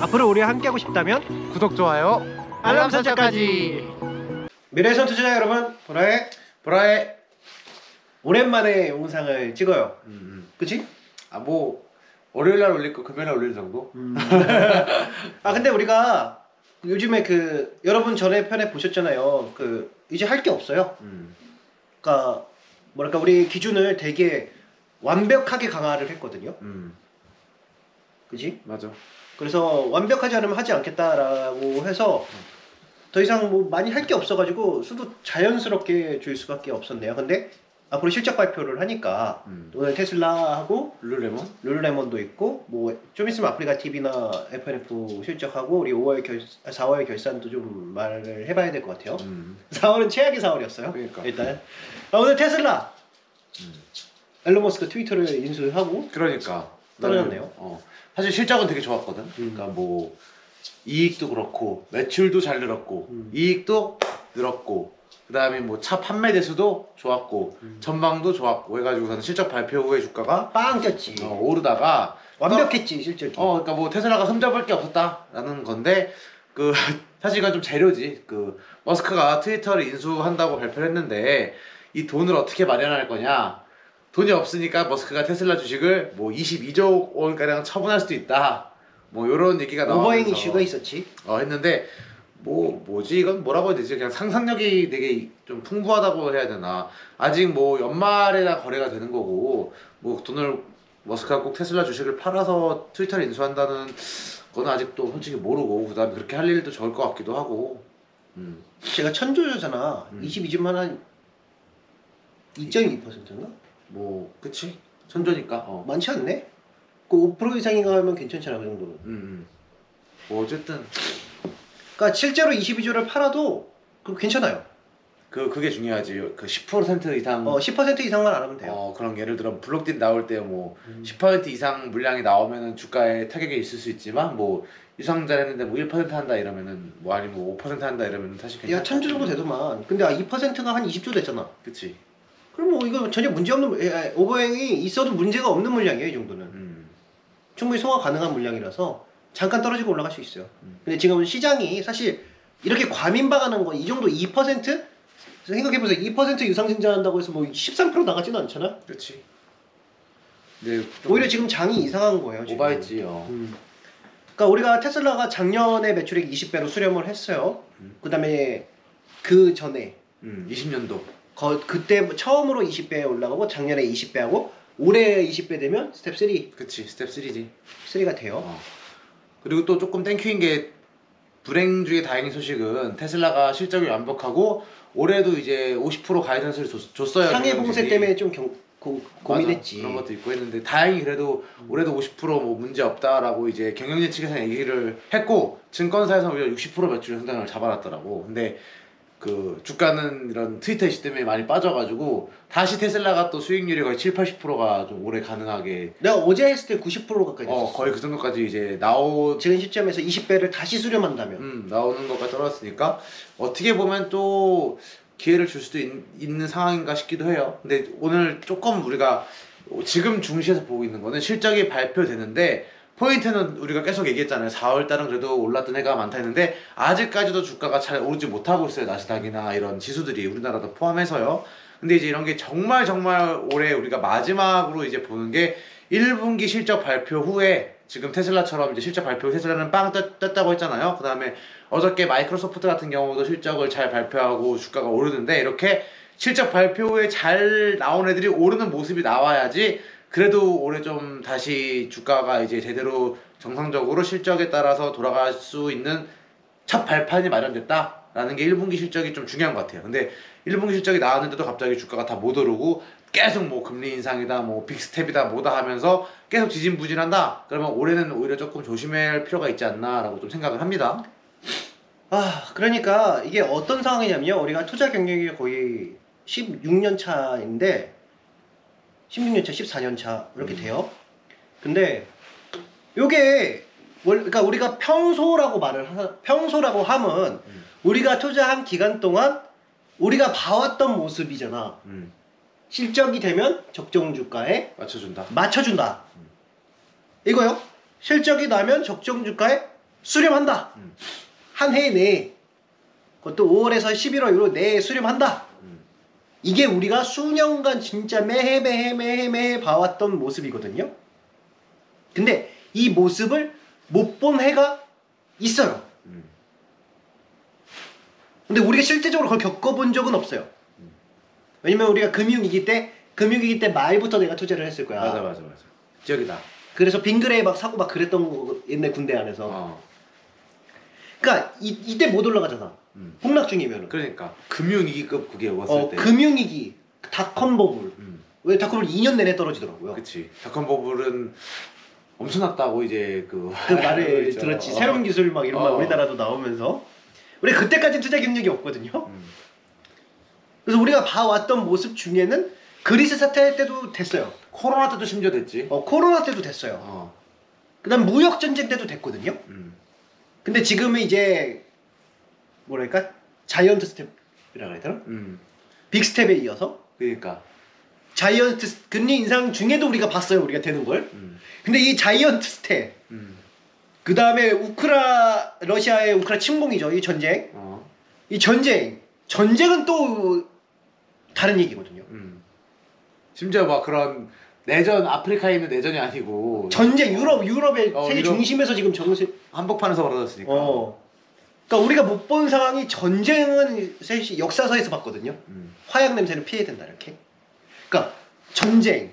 앞으로 우리와 함께하고 싶다면 구독, 좋아요, 알람 설정까지. 미래에선 투자자 여러분, 보라의 오랜만에 영상을 찍어요. 그치? 아, 뭐 월요일날 올릴 거 금요일날 올릴 정도? 아 근데 우리가 요즘에 그 여러분 전에 편에 보셨잖아요. 그 이제 할 게 없어요. 그러니까 뭐랄까 우리 기준을 되게 완벽하게 강화를 했거든요. 그지? 맞아. 그래서 완벽하지 않으면 하지 않겠다라고 해서 더 이상 뭐 많이 할 게 없어가지고 수도 자연스럽게 줄 수밖에 없었네요. 근데 앞으로 실적 발표를 하니까 오늘 테슬라하고 룰루레몬도 있고 뭐 좀 있으면 아프리카 TV나 FNF 실적하고 우리 4월 결산도 좀 말을 해봐야 될 것 같아요. 4월은 최악의 4월이었어요. 그러니까. 일단 오늘 테슬라 앨런 머스크 트위터를 인수하고 그러니까 떨어졌네요. 사실 실적은 되게 좋았거든. 그러니까 뭐 이익도 그렇고 매출도 잘 늘었고 이익도 늘었고 그다음에 뭐 차 판매 대수도 좋았고 전망도 좋았고 해가지고서는 실적 발표 후에 주가가 빵 꼈지. 오르다가 완벽했지 실적이. 그러니까 뭐 테슬라가 흠잡을 게 없었다라는 건데 그 사실 이건 좀 재료지. 그 머스크가 트위터를 인수한다고 발표를 했는데 이 돈을 어떻게 마련할 거냐. 돈이 없으니까 머스크가 테슬라 주식을 뭐 22조 원가량 처분할 수도 있다. 뭐 요런 얘기가 나오면서 오버행 이슈가 있었지. 했는데 뭐지 이건 뭐라고 해야 되지? 그냥 상상력이 되게 좀 풍부하다고 해야 되나. 아직 뭐 연말에나 거래가 되는 거고 뭐 돈을 머스크가 꼭 테슬라 주식을 팔아서 트위터를 인수한다는 거는 아직도 솔직히 모르고 그다음에 그렇게 할 일도 적을 것 같기도 하고. 제가 천조잖아. 22주만 한 2.2%인가? 뭐 그치? 천조니까. 많지 않네? 그 5% 이상인가 하면 괜찮잖아 그 정도는. 뭐 어쨌든 그러니까 실제로 22주를 팔아도 괜찮아요. 그게 중요하지. 그 10% 이상 10% 이상만 안 하면 돼요. 그런 예를 들어 블록딜 나올 때 뭐 10% 이상 물량이 나오면은 주가에 타격이 있을 수 있지만 뭐 유상증자 했는데 뭐 1% 한다 이러면은 뭐 아니면 5% 한다 이러면은 사실 괜찮아. 야 1000주 정도 되더만. 근데 2%가 한 20조 됐잖아. 그치. 그럼 뭐 이거 전혀 문제 없는 오버행이 있어도 문제가 없는 물량이에요 이 정도는. 충분히 소화 가능한 물량이라서 잠깐 떨어지고 올라갈 수 있어요. 근데 지금 시장이 사실 이렇게 과민방하는 거 이 정도 2%? 생각해보세요. 2% 유상 증자한다고 해서 뭐 13% 나가지는 않잖아. 그렇지. 네. 오히려 지금 장이 이상한 거예요. 지금. 오바했지요. 그러니까 우리가 테슬라가 작년에 매출액 20배로 수렴을 했어요. 그다음에 그 전에 20년도 그때 처음으로 20배에 올라가고 작년에 20배 하고 올해 20배 되면 스텝 3. 그치. 스텝 3지. 3가 돼요. 그리고 또 조금 땡큐인 게 불행 중에 다행인 소식은 테슬라가 실적이 완벽하고 올해도 이제 50% 가이던스를 줬어요. 상해 봉쇄 때문에 좀 고민했지. 그런 것도 있고 했는데 다행히 그래도 올해도 50%뭐 문제 없다라고 이제 경영진 측에서 얘기를 했고 증권사에서 오히려 60% 매출 성장을 잡아놨더라고. 근데 그 주가는 이런 트위터 이슈 때문에 많이 빠져가지고 다시 테슬라가 또 수익률이 거의 70~80%가 좀 오래 가능하게. 내가 어제 했을 때 90% 가까이 됐었어. 거의 그 정도까지 이제 지금 시점에서 20배를 다시 수렴한다면 나오는 것까지 떨어졌으니까 어떻게 보면 또 기회를 줄 수도 있는 상황인가 싶기도 해요. 근데 오늘 조금 우리가 지금 중시해서 보고 있는 거는 실적이 발표되는데 포인트는 우리가 계속 얘기했잖아요. 4월달은 그래도 올랐던 해가 많다 했는데 아직까지도 주가가 잘 오르지 못하고 있어요. 나스닥이나 이런 지수들이 우리나라도 포함해서요. 근데 이제 이런 게 정말 올해 우리가 마지막으로 이제 보는 게 1분기 실적 발표 후에 지금 테슬라처럼 이제 실적 발표 테슬라는 빵 떴다고 했잖아요. 그 다음에 어저께 마이크로소프트 같은 경우도 실적을 잘 발표하고 주가가 오르는데 이렇게 실적 발표 후에 잘 나온 애들이 오르는 모습이 나와야지 그래도 올해 좀 다시 주가가 이제 제대로 정상적으로 실적에 따라서 돌아갈 수 있는 첫 발판이 마련됐다라는 게 1분기 실적이 좀 중요한 것 같아요. 근데 1분기 실적이 나왔는데도 갑자기 주가가 다 못 오르고 계속 뭐 금리 인상이다 뭐 빅스텝이다 뭐다 하면서 계속 지진부진한다. 그러면 올해는 오히려 조금 조심할 필요가 있지 않나라고 좀 생각을 합니다. 그러니까 이게 어떤 상황이냐면요. 우리가 투자 경력이 거의 16년 차인데 16년 차, 14년 차 이렇게 돼요. 근데 요게 그러니까 우리가 평소라고 하면 우리가 투자한 기간 동안 우리가 봐왔던 모습이잖아. 실적이 되면 적정 주가에 맞춰준다. 이거요. 실적이 나면 적정 주가에 수렴한다. 한 해 내에 그것도 5월에서 11월 이후로 내에 수렴한다. 이게 우리가 수년간 진짜 매해 봐왔던 모습이거든요. 근데 이 모습을 못 본 해가 있어요. 근데 우리가 실제적으로 그걸 겪어본 적은 없어요. 왜냐면 우리가 금융위기 때 말부터 내가 투자를 했을 거야. 맞아. 기억이다. 그래서 빙그레 막 사고 막 그랬던 거 옛날 군대 안에서. 그러니까 이때 못 올라가잖아. 폭락 중이면은. 그러니까 금융위기급 그게 왔을 때. 금융위기, 닷컴 버블. 왜 닷컴을 2년 내내 떨어지더라고요. 그치. 닷컴 버블은 엄청났다고 이제 그 말을 들었지. 새로운 기술 막 이런 말 우리나라도 나오면서. 우리 그때까지 투자 경력이 없거든요. 그래서 우리가 봐왔던 모습 중에는 그리스 사태 때도 됐어요. 코로나 때도 심지어 됐지. 코로나 때도 됐어요. 그다음 무역 전쟁 때도 됐거든요. 근데 지금은 이제 뭐랄까 자이언트 스텝이라고 해야 되나? 빅스텝에 이어서 그러니까 자이언트 금리 인상 중에도 우리가 봤어요. 우리가 되는 걸. 근데 이 자이언트 스텝 그 다음에 러시아의 우크라 침공이죠. 이 전쟁. 이 전쟁은 또 다른 얘기거든요. 심지어 막 그런 내전, 아프리카에 있는 내전이 아니고 전쟁, 유럽의 세계 중심에서 지금 정세 한복판에서 벌어졌으니까. 그러니까 우리가 못 본 상황이 전쟁은 사실 역사서에서 봤거든요. 화약 냄새는 피해야 된다 이렇게. 그러니까 전쟁,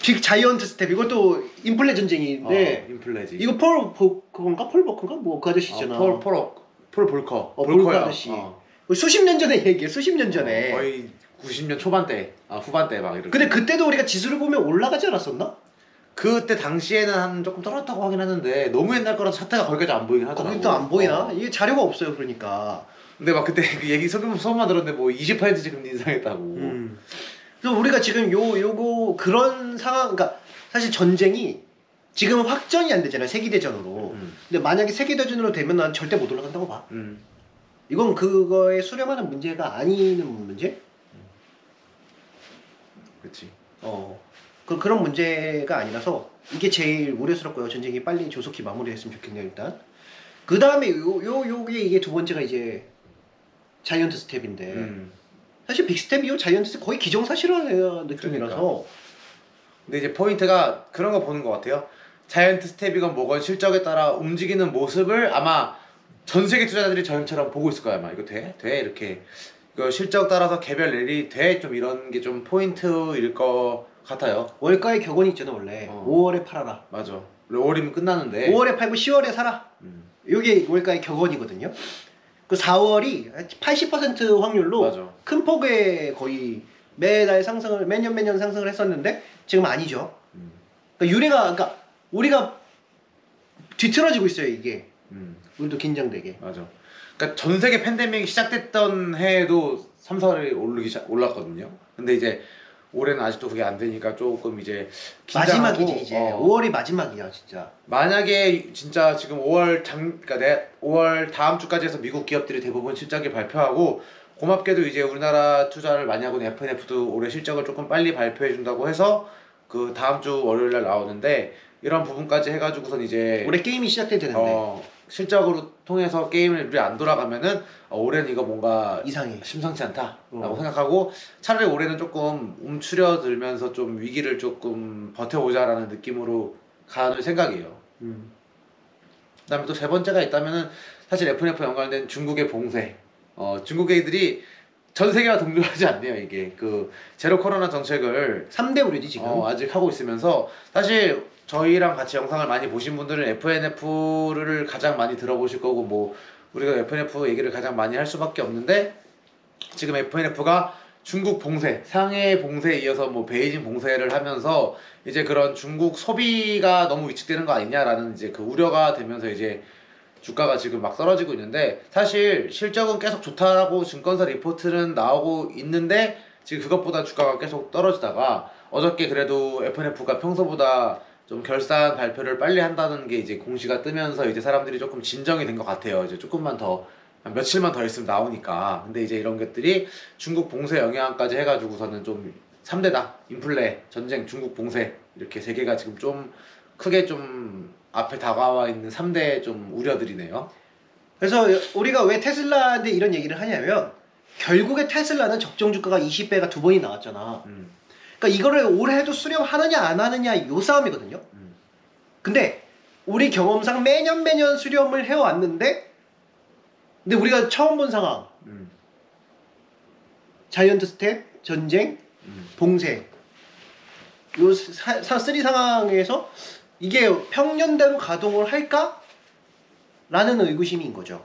빅 자이언트 스텝 이것도 인플레 전쟁인데. 인플레지. 이거 그건가 폴버크인가 뭐 그 아저씨 있잖아. 폴 볼커. 볼커 아저씨. 수십 년 전에 얘기해. 수십 년 전에. 거의 90년 초반대, 후반대 막 이렇게. 근데 그때도 우리가 지수를 보면 올라가지 않았었나? 그때 당시에는 한 조금 떨어졌다고 하긴 하는데 너무 옛날 거라서 차트가 거기까지 안 보이긴 하더라고. 거기도 안 보이나? 이게 자료가 없어요. 그러니까. 근데 막 그때 그 얘기 소문만 들었는데 뭐 20%씩 금리 인상했다고. 그래서 우리가 지금 요거 그런 상황, 그러니까 사실 전쟁이 지금은 확전이 안 되잖아요. 세계대전으로. 근데 만약에 세계대전으로 되면 난 절대 못 올라간다고 봐. 이건 그거에 수렴하는 문제가 아니는 문제? 그렇지. 그런 문제가 아니라서 이게 제일 우려스럽고요. 전쟁이 빨리 조속히 마무리했으면 좋겠네요. 일단. 그 다음에 요게 이게 두 번째가 이제 자이언트 스텝인데 사실 빅스텝이요 자이언트 스텝 거의 기정사실화의 느낌이라서. 그러니까. 근데 이제 포인트가 그런 거 보는 것 같아요. 자이언트 스텝이건 뭐건 실적에 따라 움직이는 모습을 아마 전 세계 투자자들이 저희처럼 보고 있을 거야. 아마 이거 돼? 이렇게 그 실적 따라서 개별 랠리 돼? 좀 이런 게 좀 포인트일 것 같아요. 월가의 격언이 있잖아 원래. 5월에 팔아라. 맞아. 5월이면 끝나는데 5월에 팔고 10월에 사라. 이게 월가의 격언이거든요. 그 4월이 80% 확률로 맞아. 큰 폭의 거의 매달 상승을 매년 상승을 했었는데 지금 아니죠. 그러니까 우리가 뒤틀어지고 있어요 이게. 우리도 긴장되게. 맞아. 그러니까 전 세계 팬데믹이 시작됐던 해에도 3, 4월에 올랐거든요. 근데 이제 올해는 아직도 그게 안 되니까 조금 이제 마지막이지 이제. 5월이 마지막이야 진짜. 만약에 진짜 지금 5월 그러니까 5월 다음 주까지 해서 미국 기업들이 대부분 실적을 발표하고 고맙게도 이제 우리나라 투자를 많이 하고 있는 FNF도 올해 실적을 조금 빨리 발표해 준다고 해서 그 다음 주 월요일 날 나오는데 이런 부분까지 해가지고선 이제 올해 게임이 시작돼야 되는데 실적으로 통해서 게임을 안 돌아가면은 올해는 이거 뭔가 이상해. 심상치 않다라고 생각하고 차라리 올해는 조금 움츠려들면서 좀 위기를 조금 버텨보자라는 느낌으로 가는 생각이에요. 그다음에 또 세 번째가 있다면은 사실 FNF 연관된 중국의 봉쇄. 중국 애들이 전 세계와 동조하지 않네요. 이게 그 제로 코로나 정책을 3대 우려지 지금. 아직 하고 있으면서 사실 저희랑 같이 영상을 많이 보신 분들은 FNF를 가장 많이 들어보실 거고 뭐 우리가 FNF 얘기를 가장 많이 할 수밖에 없는데 지금 FNF가 중국 봉쇄, 상해 봉쇄에 이어서 뭐 베이징 봉쇄를 하면서 이제 그런 중국 소비가 너무 위축되는 거 아니냐라는 이제 그 우려가 되면서 이제 주가가 지금 막 떨어지고 있는데 사실 실적은 계속 좋다라고 증권사 리포트는 나오고 있는데 지금 그것보다 주가가 계속 떨어지다가 어저께 그래도 FNF가 평소보다 좀 결산 발표를 빨리 한다는 게 이제 공시가 뜨면서 이제 사람들이 조금 진정이 된 것 같아요. 이제 조금만 더 며칠만 더 있으면 나오니까. 근데 이제 이런 것들이 중국 봉쇄 영향까지 해가지고서는 좀 3대다. 인플레, 전쟁, 중국 봉쇄 이렇게 세 개가 지금 좀 크게 좀 앞에 다가와 있는 3대 좀 우려들이네요. 그래서 우리가 왜 테슬라한테 이런 얘기를 하냐면 결국에 테슬라는 적정 주가가 20배가 두 번이 나왔잖아. 그러니까 이거를 올해도 수렴하느냐 안 하느냐 요 싸움이거든요. 근데 우리 경험상 매년 수렴을 해왔는데 근데 우리가 처음 본 상황 자이언트 스텝, 전쟁, 봉쇄 요 쓰리 상황에서 이게 평년대로 가동을 할까? 라는 의구심인 거죠.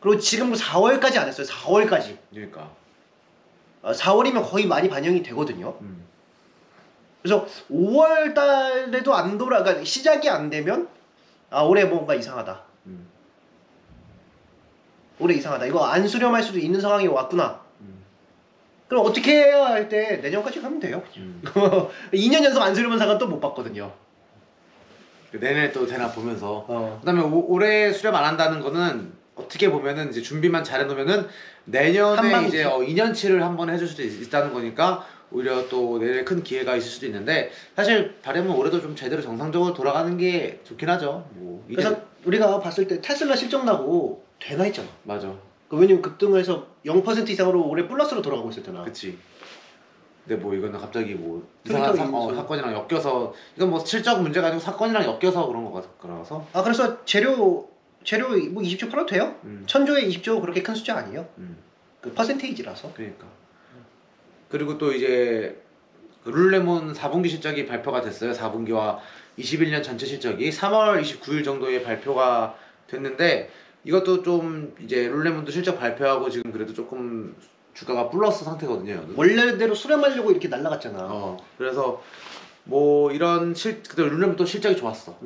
그리고 지금 4월까지 안 했어요. 4월까지. 그러니까 4월이면 거의 많이 반영이 되거든요. 그래서 5월 달에도 안 그러니까 시작이 안 되면 아 올해 뭔가 이상하다. 올해 이상하다. 이거 안 수렴할 수도 있는 상황이 왔구나. 그럼 어떻게 해야 할 때 내년까지 가면 돼요. 2년 연속 안 수렴한 상황 또 못 봤거든요. 내년에 또 되나 보면서 그다음에 올해 수렴 안 한다는 거는 어떻게 보면은 이제 준비만 잘해 놓으면은 내년에 한방이지. 이제 2년치를 한번 해줄 수도 있다는 거니까 오히려 또 내년에 큰 기회가 있을 수도 있는데 사실 바람은 올해도 좀 제대로 정상적으로 돌아가는 게 좋긴 하죠. 뭐 그래서 우리가 봤을 때 테슬라 실적 나고 되나 했잖아. 맞아. 왜냐면 급등을 해서 0% 이상으로 올해 플러스로 돌아가고 있었잖아. 그치. 근데 뭐 이거는 갑자기 뭐 트위터 이상한 인수. 사건이랑 엮여서 이건 뭐 실적 문제가 아니고 사건이랑 엮여서 그런 거라서 아 그래서 재료 뭐 20조 팔아도 돼요? 1000조에 20조 그렇게 큰 숫자 아니에요. 그 퍼센테이지라서. 그러니까. 그리고 또 이제 그 룰레몬 4분기 실적이 발표가 됐어요. 4분기와 21년 전체 실적이 3월 29일 정도에 발표가 됐는데 이것도 좀 이제 룰레몬도 실적 발표하고 지금 그래도 조금 주가가 플러스 상태거든요. 원래대로 수렴하려고 이렇게 날라갔잖아. 그래서 뭐 이런 룰레몬도 실적이 좋았어.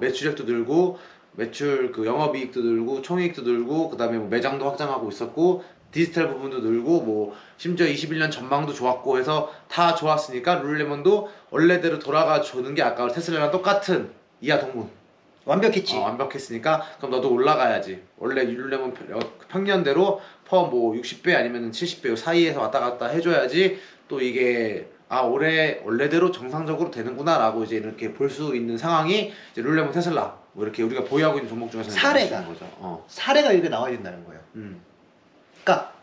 매출액도 늘고 매출 그 영업이익도 늘고 총이익도 늘고 그다음에 뭐 매장도 확장하고 있었고 디지털 부분도 늘고 뭐 심지어 21년 전망도 좋았고 해서 다 좋았으니까 룰레몬도 원래대로 돌아가 주는 게 아까 테슬라랑 똑같은 이하 동문 완벽했지. 완벽했으니까 그럼 너도 올라가야지. 원래 룰레몬 평년대로 퍼 뭐 60배 아니면 70배 사이에서 왔다 갔다 해줘야지 또 이게 아 올해 원래대로 정상적으로 되는구나 라고 이제 이렇게 볼 수 있는 상황이 이제 룰레몬 테슬라 뭐 이렇게 우리가 보유하고 있는 종목 중에서는 사례가 거죠. 사례가 이렇게 나와야 된다는 거예요. 그러니까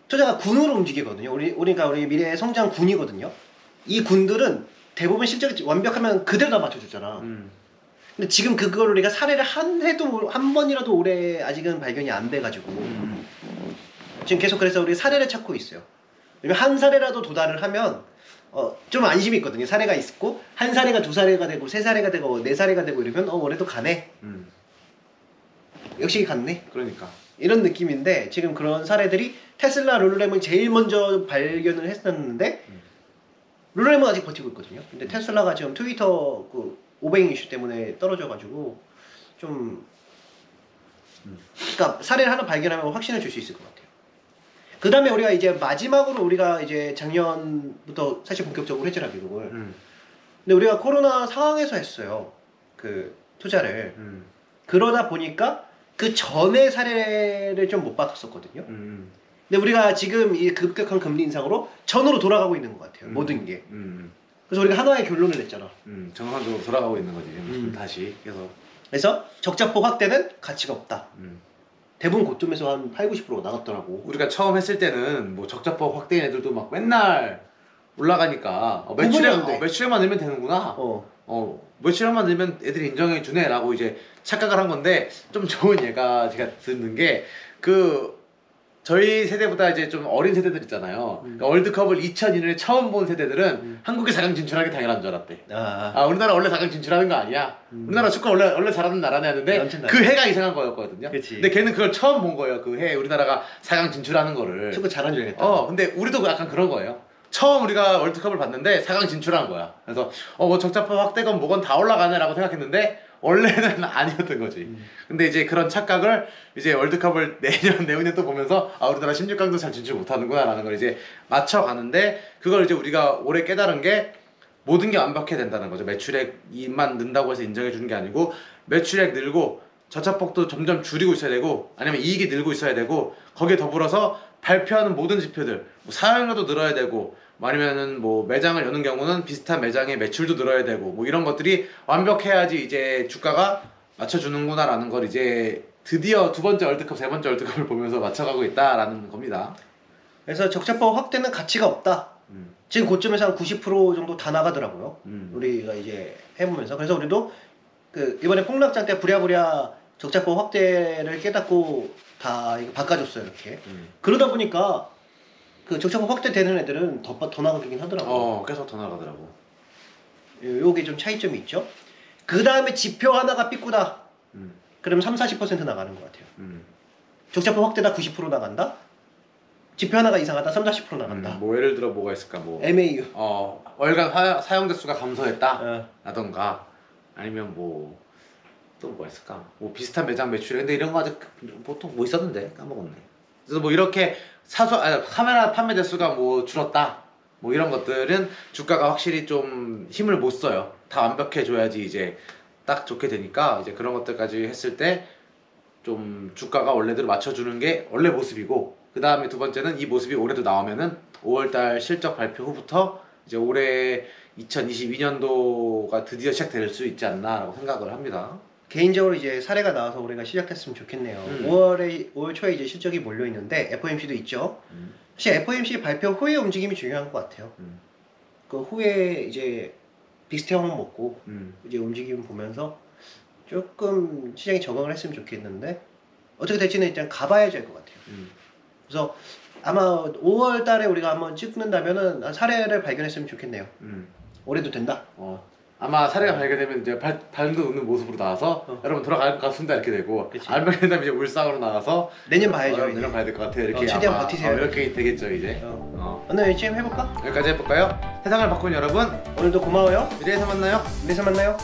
투자가 군으로 움직이거든요. 그러니까 우리 미래의 성장 군이거든요. 이 군들은 대부분 실적이 완벽하면 그대로 다 맞춰주잖아. 근데 지금 그거를 우리가 사례를 한 번이라도 올해 아직은 발견이 안 돼가지고 지금 계속 그래서 우리 사례를 찾고 있어요. 왜냐면 한 사례라도 도달을 하면 좀 안심이 있거든요. 사례가 있고 한 사례가 두 사례가 되고 세 사례가 되고 네 사례가 되고 이러면 올해도 가네. 역시 갔네. 그러니까 이런 느낌인데 지금 그런 사례들이 테슬라 룰루렘을 제일 먼저 발견을 했었는데 룰루렘은 아직 버티고 있거든요. 근데 테슬라가 지금 트위터 그 오뱅 이슈 때문에 떨어져가지고 좀 그러니까 사례를 하나 발견하면 확신을 줄 수 있을 것 같아요. 그 다음에 우리가 이제 마지막으로 우리가 이제 작년부터 사실 본격적으로 했잖아 미국을. 근데 우리가 코로나 상황에서 했어요. 그 투자를. 그러다 보니까 그 전에 사례를 좀 못 봤었거든요. 근데 우리가 지금 이 급격한 금리 인상으로 전으로 돌아가고 있는 것 같아요. 모든 게. 그래서 우리가 하나의 결론을 냈잖아. 정상적으로 돌아가고 있는 거지. 다시 그래서 적자폭 확대는 가치가 없다. 대부분 고점에서 한 8-90% 나갔더라고. 우리가 처음 했을 때는 뭐 적자폭 확대인 애들도 막 맨날 올라가니까 매출액만 늘면 되는구나. 매출액만 늘면 애들이 인정해 주네라고 이제 착각을 한 건데 좀 좋은 예가 제가 듣는 게 그 저희 세대보다 이제 좀 어린 세대들 있잖아요. 그러니까 월드컵을 2002년에 처음 본 세대들은 한국에 4강 진출하기 당연한 줄 알았대. 우리나라 원래 4강 진출하는 거 아니야. 우리나라 축구 원래 잘하는 나라네 했는데 그 해가 이상한 거였거든요. 그치. 근데 걔는 그걸 처음 본 거예요. 그 해 우리나라가 4강 진출하는 거를. 축구 잘한 줄 알겠다. 근데 우리도 약간 그런 거예요. 처음 우리가 월드컵을 봤는데 4강 진출한 거야. 그래서 뭐 적자폭 확대건 뭐건 다 올라가네라고 생각했는데 원래는 아니었던 거지. 근데 이제 그런 착각을 이제 월드컵을 내후년 또 보면서 우리나라 16강도 잘 진출 못하는구나 라는 걸 이제 맞춰가는데 그걸 이제 우리가 올해 깨달은 게 모든 게 완벽해야 된다는 거죠. 매출액만 는다고 해서 인정해 주는 게 아니고 매출액 늘고 저차폭도 점점 줄이고 있어야 되고 아니면 이익이 늘고 있어야 되고 거기에 더불어서 발표하는 모든 지표들 뭐 사용료도 늘어야 되고 뭐 아니면은 뭐 매장을 여는 경우는 비슷한 매장의 매출도 늘어야 되고 뭐 이런 것들이 완벽해야지 이제 주가가 맞춰주는구나라는 걸 이제 드디어 두 번째 월드컵, 세 번째 월드컵을 보면서 맞춰가고 있다라는 겁니다. 그래서 적자법 확대는 가치가 없다. 지금 고점에서 한 90% 정도 다 나가더라고요. 우리가 이제 해보면서. 그래서 우리도 그 이번에 폭락장 때 부랴부랴 적자법 확대를 깨닫고 다 이거 바꿔줬어요, 이렇게. 그러다 보니까 그 적자법 확대되는 애들은 더 나가긴 하더라고요. 계속 더 나가더라고. 요게 좀 차이점이 있죠. 그 다음에 지표 하나가 삐꾸다. 그럼 30-40% 나가는 것 같아요. 적자법 확대다 90% 나간다. 지표 하나가 이상하다 30-40% 나간다. 뭐 예를 들어 뭐가 있을까? 뭐 MAU. 월간 사용 대수가 감소했다. 어. 라던가 아니면 뭐 또 뭐가 있을까? 뭐 비슷한 매장 매출에 근데 이런 거 아직 보통 뭐 있었는데 까먹었네. 그래서 뭐 이렇게 카메라 판매 대수가 뭐 줄었다. 뭐 이런 것들은 주가가 확실히 좀 힘을 못 써요. 다 완벽해줘야지 이제 딱 좋게 되니까 이제 그런 것들까지 했을 때 좀 주가가 원래대로 맞춰주는 게 원래 모습이고 그 다음에 두 번째는 이 모습이 올해도 나오면은 5월달 실적 발표 후부터 이제 올해 2022년도가 드디어 시작될 수 있지 않나라고 생각을 합니다. 개인적으로 이제 사례가 나와서 올해가 시작됐으면 좋겠네요. 5월 초에 이제 실적이 몰려 있는데 FOMC도 있죠. 사실 FOMC 발표 후의 움직임이 중요한 것 같아요. 그 후에 이제 빅스테 한번 먹고 이제 움직임 보면서 조금 시장에 적응을 했으면 좋겠는데 어떻게 될지는 일단 가봐야 될 것 같아요. 그래서 아마 5월 달에 우리가 한번 찍는다면은 한 사례를 발견했으면 좋겠네요. 올해도 된다. 아마 사례가 발견되면 이제 발도 웃는 모습으로 나와서 여러분 돌아갈 것 같습니다 이렇게 되고 그치. 안 발견되면 이제 울상으로 나와서 내년 봐야죠. 내년 봐야 될 것 같아요. 이렇게 최대한 아마, 버티세요. 이렇게 되겠죠 이제. 오늘 지금 해볼까? 여기까지 해볼까요? 세상을 바꾼 여러분 오늘도 고마워요. 미래에서 만나요. 내서 만나요.